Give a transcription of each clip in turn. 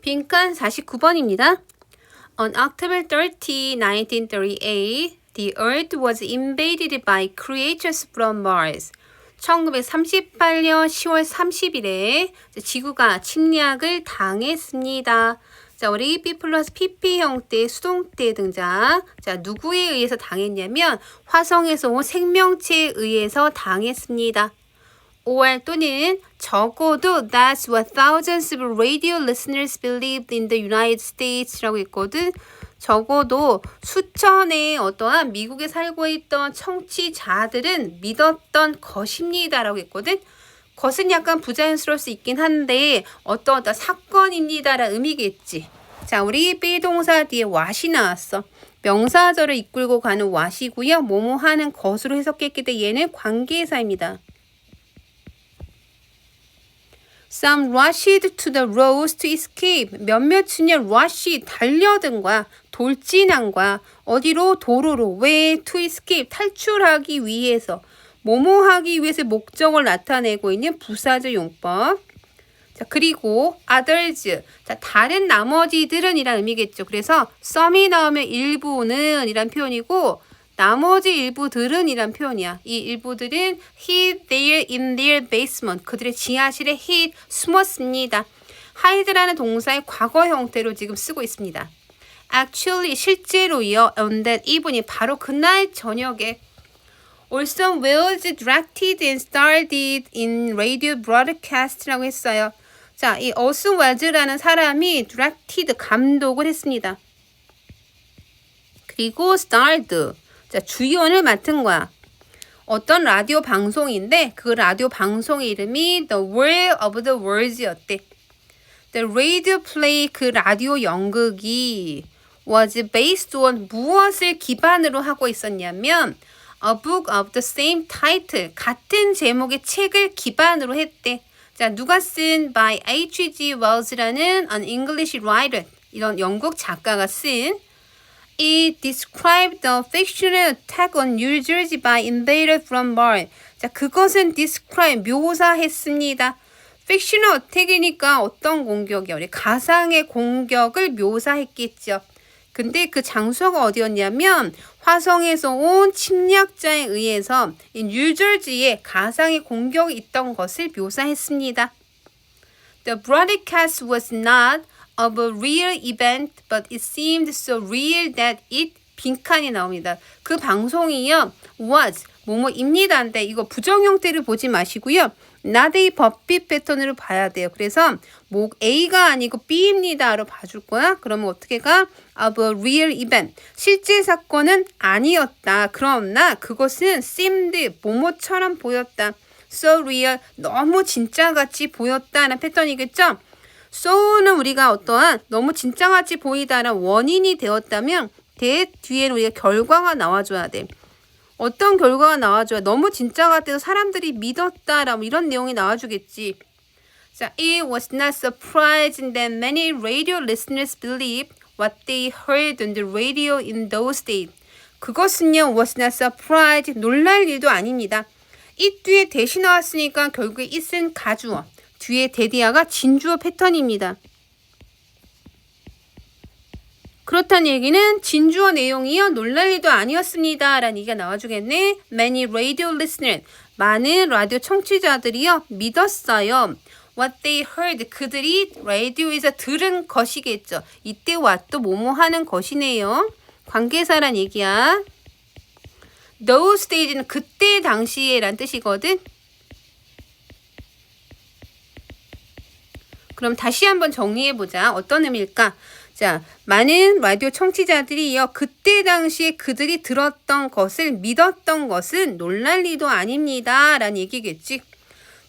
빈칸 49번입니다. On October 30, 1938, the Earth was invaded by creatures from Mars. 1938년 10월 30일에 지구가 침략을 당했습니다. 자, 우리 B 플러스 PP 형태 수동태 등장. 자, 누구에 의해서 당했냐면 화성에서 온 생명체에 의해서 당했습니다. or 또는 적어도 that's what thousands of radio listeners believed in the United States라고 있거든. 적어도 수천의 어떠한 미국에 살고 있던 청취자들은 믿었던 것입니다 라고 했거든. 것은 약간 부자연스러울 수 있긴 한데 어떤 사건입니다라는 의미겠지. 자, 우리 비동사 뒤에 what이 나왔어. 명사절을 이끌고 가는 what이고요. 뭐뭐 하는 것으로 해석했기 때문에 얘는 관계사입니다. Some rushed to the roads to escape. 몇몇은요 rush 달려든 거야. 돌진한 거야. 어디로? 도로로. 왜? to escape 탈출하기 위해서. 뭐뭐 하기 위해서 목적을 나타내고 있는 부사절 용법. 자, 그리고 others. 자, 다른 나머지들은 이란 의미겠죠. 그래서 some이 나오면 일부는 이란 표현이고 나머지 일부들은 이란 표현이야. 이 일부들은 hid there in their basement. 그들의 지하실에 hid 숨었습니다. hide라는 동사의 과거 형태로 지금 쓰고 있습니다. Actually 실제로요. On that evening 바로 그날 저녁에 Orson Welles directed and starred in radio broadcast라고 했어요. 자, 이 Orson Welles라는 사람이 directed 감독을 했습니다. 그리고 starred 자, 주연을 맡은 거야. 어떤 라디오 방송인데 그 라디오 방송의 이름이 The War of the Worlds였대. The radio play 그 라디오 연극이 was based on 무엇을 기반으로 하고 있었냐면 A book of the same title 같은 제목의 책을 기반으로 했대. 자, 누가 쓴 by H.G. Wells라는 an English writer 이런 영국 작가가 쓴 It described the fictional attack on New Jersey by invaders from Mars. 자, 그것은 describe, 묘사했습니다. fictional attack이니까 어떤 공격이요? 우리 가상의 공격을 묘사했겠죠. 근데 그 장소가 어디였냐면 화성에서 온 침략자에 의해서 이 뉴저지에 가상의 공격이 있던 것을 묘사했습니다. The broadcast was not of a real event, but it seemed so real that it 빈칸이 나옵니다. 그 방송이요, was, 뭐뭐입니다인데 이거 부정 형태를 보지 마시고요. not a 법비 패턴으로 봐야 돼요. 그래서 뭐 A가 아니고 B입니다로 봐줄 거야. 그러면 어떻게 가? of a real event. 실제 사건은 아니었다. 그러나 그것은 seemed, 뭐뭐처럼 보였다. so real, 너무 진짜같이 보였다는 패턴이겠죠? so는 우리가 어떠한 너무 진짜같이 보이다는 원인이 되었다면 뒤에는 우리가 결과가 나와줘야 돼. 어떤 결과가 나와줘야 너무 진짜 같아서 사람들이 믿었다라고 이런 내용이 나와주겠지. 자, it was not surprising that many radio listeners believed what they heard on the radio in those days. 그것은요, was not surprised, 놀랄 일도 아닙니다. 이 뒤에 대시 나왔으니까 결국에 it은 가주어. 뒤에 대디아가 진주어 패턴입니다. 그렇다는 얘기는 진주어 내용이요. 놀랄 일도 아니었습니다. 라는 얘기가 나와주겠네. Many radio listeners. 많은 라디오 청취자들이요. 믿었어요. What they heard. 그들이 라디오에서 들은 것이겠죠. 이때 what도 뭐뭐 하는 것이네요. 관계사란 얘기야. Those days는 그때 당시에 란 뜻이거든. 그럼 다시 한번 정리해보자. 어떤 의미일까? 자, 많은 라디오 청취자들이요. 그때 당시에 그들이 들었던 것을 믿었던 것은 놀랄 일도 아닙니다. 라는 얘기겠지.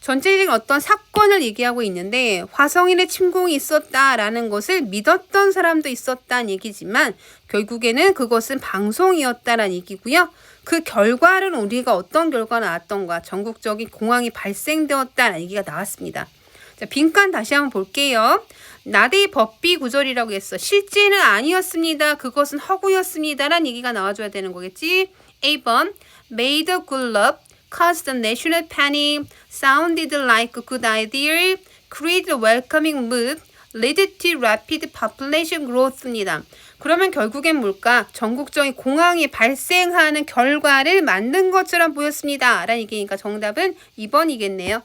전체적인 어떤 사건을 얘기하고 있는데 화성인의 침공이 있었다라는 것을 믿었던 사람도 있었다는 얘기지만 결국에는 그것은 방송이었다라는 얘기고요. 그 결과는 우리가 어떤 결과가 나왔던가 전국적인 공황이 발생되었다라는 얘기가 나왔습니다. 자, 빈칸 다시 한번 볼게요. 나대의 법비 구절이라고 했어. 실제는 아니었습니다. 그것은 허구였습니다. 라는 얘기가 나와줘야 되는 거겠지. 1번 made a good love, caused the national panic, sounded like a good idea, created a welcoming mood, led to rapid population growth입니다. 그러면 결국엔 뭘까? 전국적인 공황이 발생하는 결과를 만든 것처럼 보였습니다. 라는 얘기니까 정답은 2번이겠네요.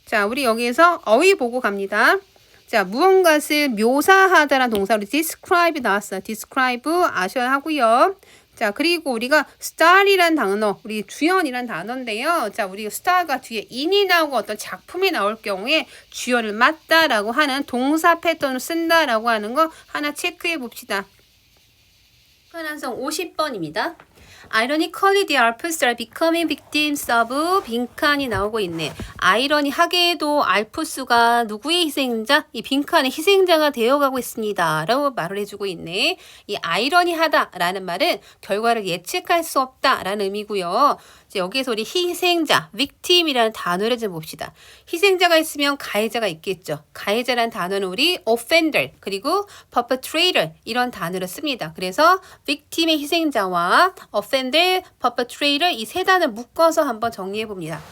자, 우리 여기에서 어휘 보고 갑니다. 자, 무언가를 묘사하다라는 동사로 describe 나왔어요. describe 아셔야 하고요. 자, 그리고 우리가 star이란 단어, 우리 주연이란 단어인데요. 자, 우리 star가 뒤에 in이 나오고 어떤 작품이 나올 경우에 주연을 맡다라고 하는 동사 패턴을 쓴다라고 하는 거 하나 체크해 봅시다. 현안성 50번입니다. Ironically, the Alps are becoming victims of 빈칸이 나오고 있네. 아이러니하게도 알프스가 누구의 희생자? 이 빈칸의 희생자가 되어가고 있습니다. 라고 말을 해주고 있네. 이 아이러니하다라는 말은 결과를 예측할 수 없다라는 의미고요. 여기에서 우리 희생자, victim이라는 단어를 좀 봅시다. 희생자가 있으면 가해자가 있겠죠. 가해자라는 단어는 우리 offender 그리고 perpetrator 이런 단어를 씁니다. 그래서 victim의 희생자와 offender, perpetrator 이 세 단어 묶어서 한번 정리해 봅니다.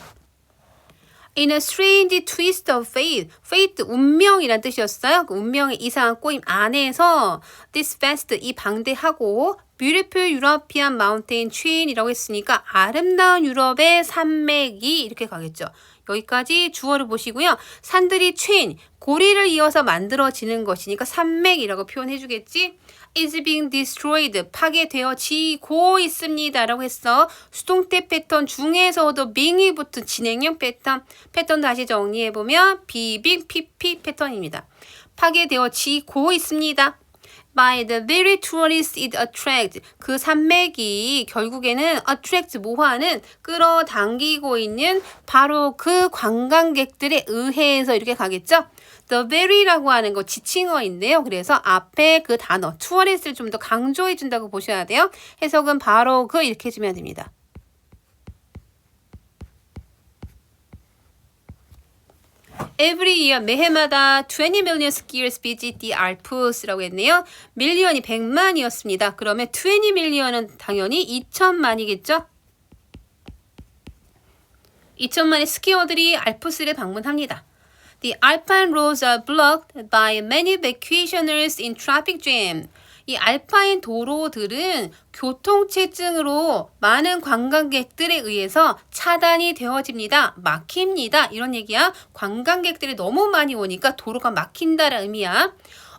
In a strange twist of fate, fate 운명이란 뜻이었어요. 그 운명의 이상한 꼬임 안에서 this vast 이 방대하고 beautiful European mountain chain이라고 했으니까 아름다운 유럽의 산맥이 이렇게 가겠죠. 여기까지 주어를 보시고요. 산들이 chain, 고리를 이어서 만들어지는 것이니까 산맥이라고 표현해 주겠지. is being destroyed, 파괴되어지고 있습니다. 라고 했어. 수동태 패턴 중에서도 being이 붙은 진행형 패턴 다시 정리해보면 being, pp 패턴입니다. 파괴되어지고 있습니다. By the very tourists it attracts. 그 산맥이 결국에는 attract 뭐하는 끌어당기고 있는 바로 그 관광객들에 의해서 이렇게 가겠죠. The very라고 하는 거 지칭어인데요. 그래서 앞에 그 단어 tourist를 좀 더 강조해 준다고 보셔야 돼요. 해석은 바로 그 이렇게 해주면 됩니다. Every year, 매해마다 20 million skiers visit the Alps라고 했네요. 밀리언이 100만이었습니다. 그러면 20 million은 당연히 2천만이겠죠? 2천만의 스키어들이 알프스를 방문합니다. The Alpine roads are blocked by many vacationers in traffic jam. 이 알파인 도로들은 교통체증으로 많은 관광객들에 의해서 차단이 되어집니다. 막힙니다. 이런 얘기야. 관광객들이 너무 많이 오니까 도로가 막힌다라는 의미야.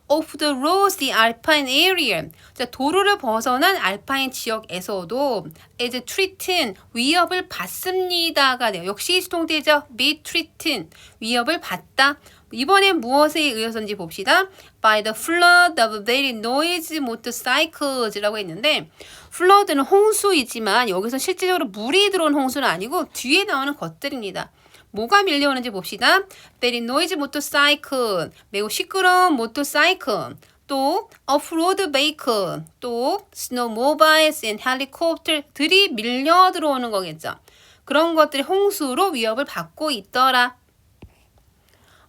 Off the roads, the alpine area. 자, 도로를 벗어난 알파인 지역에서도 as threatened, 위협을 받습니다가 돼요. 역시 수동태죠. be threatened, 위협을 받다. 이번엔 무엇에 의해서인지 봅시다. By the flood of very noisy motorcycles라고 했는데 flood는 홍수이지만 여기서 실질적으로 물이 들어온 홍수는 아니고 뒤에 나오는 것들입니다. 뭐가 밀려오는지 봅시다. Very noisy motorcycle, 매우 시끄러운 모터사이클, 또 off-road vehicle, 또 snowmobiles and helicopter들이 밀려 들어오는 거겠죠. 그런 것들이 홍수로 위협을 받고 있더라.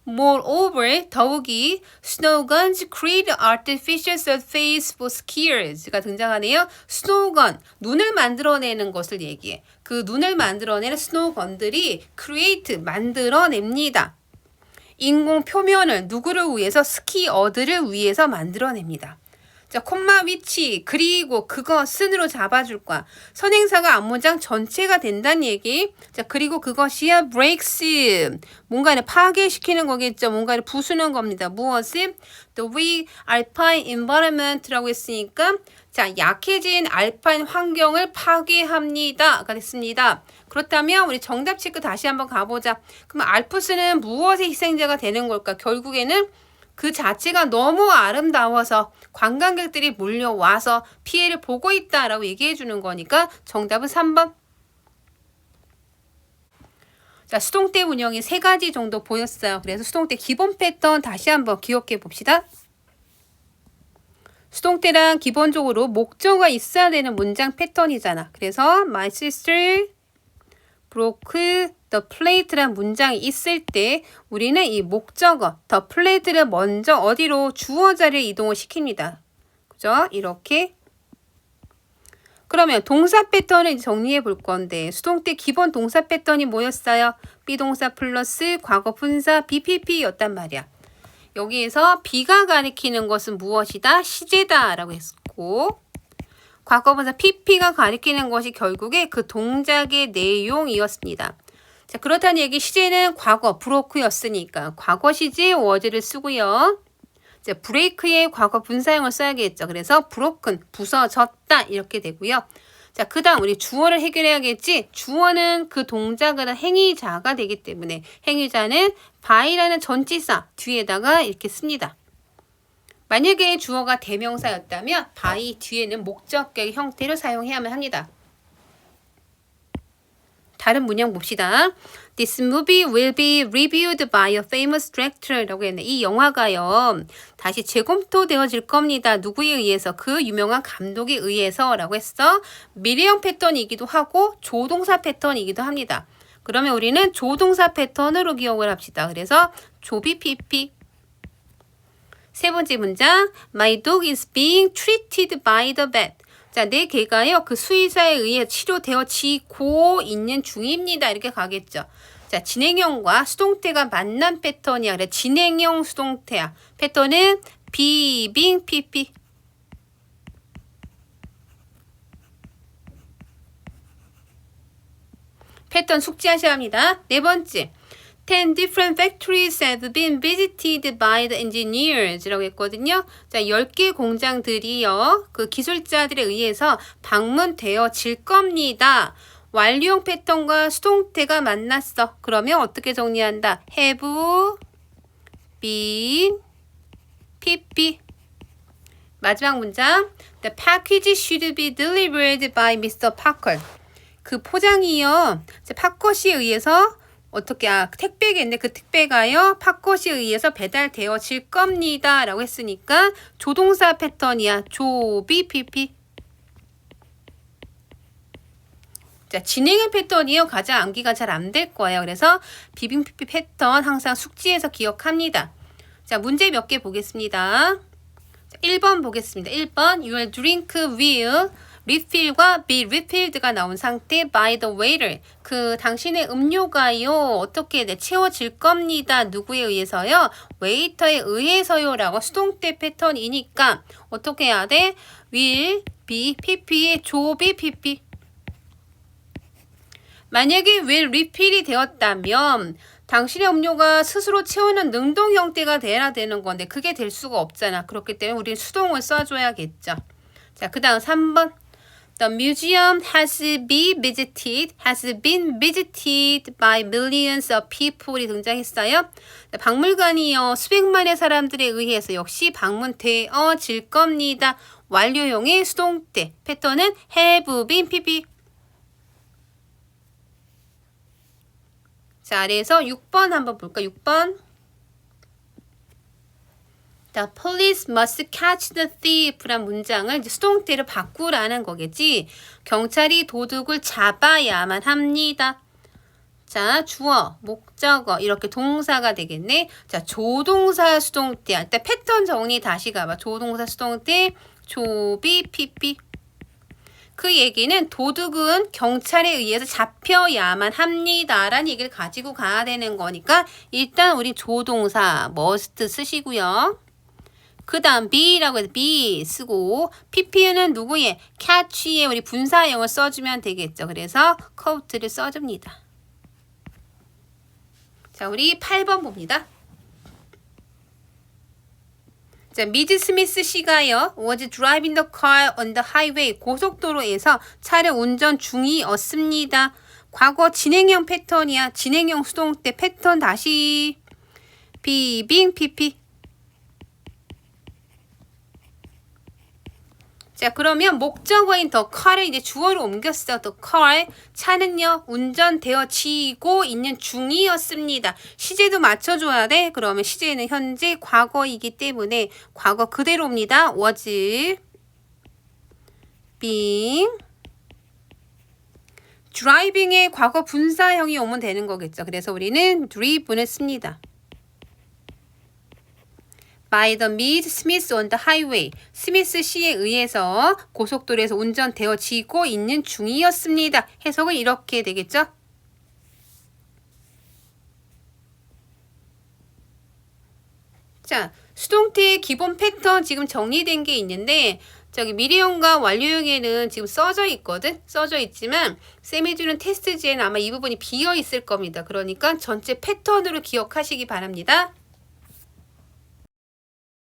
Moreover, 더욱이 snowguns create artificial surface for skiers가 등장하네요. snowgun, 눈을 만들어내는 것을 얘기해. 그 눈을 만들어내는 snowgun들이 create, 만들어냅니다. 인공 표면을 누구를 위해서? 스키어들을 위해서 만들어냅니다. 자, 콤마 위치 그리고 그것은으로 잡아줄 거야. 선행사가 앞문장 전체가 된다는 얘기. 자, 그리고 그것이야 breaks. 뭔가를 파괴시키는 거겠죠. 뭔가를 부수는 겁니다. 무엇을? The weak alpine environment라고 했으니까 자, 약해진 알파인 환경을 파괴합니다가 됐습니다. 그렇다면 우리 정답 체크 다시 한번 가보자. 그럼 알프스는 무엇의 희생자가 되는 걸까? 결국에는 그 자체가 너무 아름다워서 관광객들이 몰려와서 피해를 보고 있다라고 얘기해 주는 거니까 정답은 3번. 자, 수동태 운영이 3가지 정도 보였어요. 그래서 수동태 기본 패턴 다시 한번 기억해 봅시다. 수동태랑 기본적으로 목적어가 있어야 되는 문장 패턴이잖아. 그래서 My sister broke the plate란 문장이 있을 때 우리는 이 목적어 the plate를 먼저 어디로 주어 자리에 이동을 시킵니다. 그죠? 이렇게 그러면 동사 패턴을 정리해 볼 건데 수동 때 기본 동사 패턴이 뭐였어요? 비동사 플러스 과거 분사 BPP였단 말이야. 여기에서 B가 가리키는 것은 무엇이다? 시제다 라고 했고 과거 분사 PP가 가리키는 것이 결국에 그 동작의 내용이었습니다. 자, 그렇다는 얘기 시제는 과거 브로크였으니까 과거 시제 was를 쓰고요. 자, 브레이크의 과거 분사형을 써야겠죠. 그래서 broken, 부서졌다 이렇게 되고요. 자, 그 다음 우리 주어를 해결해야겠지. 주어는 그 동작을 한 행위자가 되기 때문에 행위자는 by라는 전치사 뒤에다가 이렇게 씁니다. 만약에 주어가 대명사였다면 by 뒤에는 목적격 형태를 사용해야만 합니다. 다른 문장 봅시다. This movie will be reviewed by a famous director라고 했네. 이 영화가요. 다시 재검토되어질 겁니다. 누구에 의해서? 그 유명한 감독에 의해서라고 했어. 미래형 패턴이기도 하고 조동사 패턴이기도 합니다. 그러면 우리는 조동사 패턴으로 기억을 합시다. 그래서 조비피피. 세 번째 문장. My dog is being treated by the vet. 자, 내 개가요. 그 수의사에 의해 치료되어지고 있는 중입니다. 이렇게 가겠죠. 자, 진행형과 수동태가 만난 패턴이야. 그래, 진행형 수동태야. 패턴은 being, pp. 패턴 숙지하셔야 합니다. 네 번째. 10 different factories have been visited by the engineers 라고 했거든요. 자, 10개 공장들이요. 그 기술자들에 의해서 방문되어질 겁니다. 완료형 패턴과 수동태가 만났어. 그러면 어떻게 정리한다? have been pp. 마지막 문장. The package should be delivered by Mr. Parker. 그 포장이요. 파커씨에 의해서 어떻게 택배겠네. 그 택배가요. 파커씨에 의해서 배달되어질 겁니다. 라고 했으니까 조동사 패턴이야. 조비 PP. 자, 진행형 패턴이요. 가장 암기가 잘 안 될 거예요. 그래서 비빙 PP 패턴 항상 숙지해서 기억합니다. 자, 문제 몇 개 보겠습니다. 자, 1번 보겠습니다. 1번 Your drink will refill과 be refilled가 나온 상태 by the waiter. 그 당신의 음료가요. 어떻게 채워질 겁니다. 누구에 의해서요? 웨이터에 의해서요. 라고 수동태 패턴이니까 어떻게 해야 돼? will be pp의 조비 pp. 만약에 will refill이 되었다면 당신의 음료가 스스로 채우는 능동 형태가 돼야 되는 건데 그게 될 수가 없잖아. 그렇기 때문에 우리는 수동을 써줘야겠죠. 자, 그 다음 3번. The museum has been visited by millions of people이 등장했어요. 박물관이요. 수백만의 사람들에 의해서 역시 방문되어질 겁니다. 완료형의 수동태. 패턴은 have been pp. 자, 아래에서 6번 한번 볼까? 6번. The police must catch the thief란 문장을 이제 수동태로 바꾸라는 거겠지. 경찰이 도둑을 잡아야만 합니다. 자, 주어, 목적어 이렇게 동사가 되겠네. 자, 조동사 수동태. 일단 패턴 정리 다시 가봐. 조동사 수동태, 조비, pp. 그 얘기는 도둑은 경찰에 의해서 잡혀야만 합니다. 라는 얘기를 가지고 가야 되는 거니까 일단 우리 조동사 must 쓰시고요. 그 다음 be라고 해서 be 쓰고 pp는 누구의? catch의 우리 분사형을 써주면 되겠죠. 그래서 caught를 써줍니다. 자, 우리 8번 봅니다. 자, 미즈 스미스 씨가요. was driving the car on the highway. 고속도로에서 차를 운전 중이었습니다. 과거 진행형 패턴이야. 진행형 수동태 패턴 다시 being pp. 자, 그러면 목적어인 the car을 이제 주어로 옮겼어. the car. 차는요, 운전되어지고 있는 중이었습니다. 시제도 맞춰줘야 돼. 그러면 시제는 현재 과거이기 때문에 과거 그대로입니다. was being driving의 과거 분사형이 오면 되는 거겠죠. 그래서 우리는 driven을 씁니다. by the Mead Smith on the highway. 스미스 씨에 의해서 고속도로에서 운전되어지고 있는 중이었습니다. 해석은 이렇게 되겠죠? 자, 수동태의 기본 패턴 지금 정리된 게 있는데 저기 미래형과 완료형에는 지금 써져 있거든? 써져 있지만 쌤이 주는 테스트지에는 아마 이 부분이 비어 있을 겁니다. 그러니까 전체 패턴으로 기억하시기 바랍니다.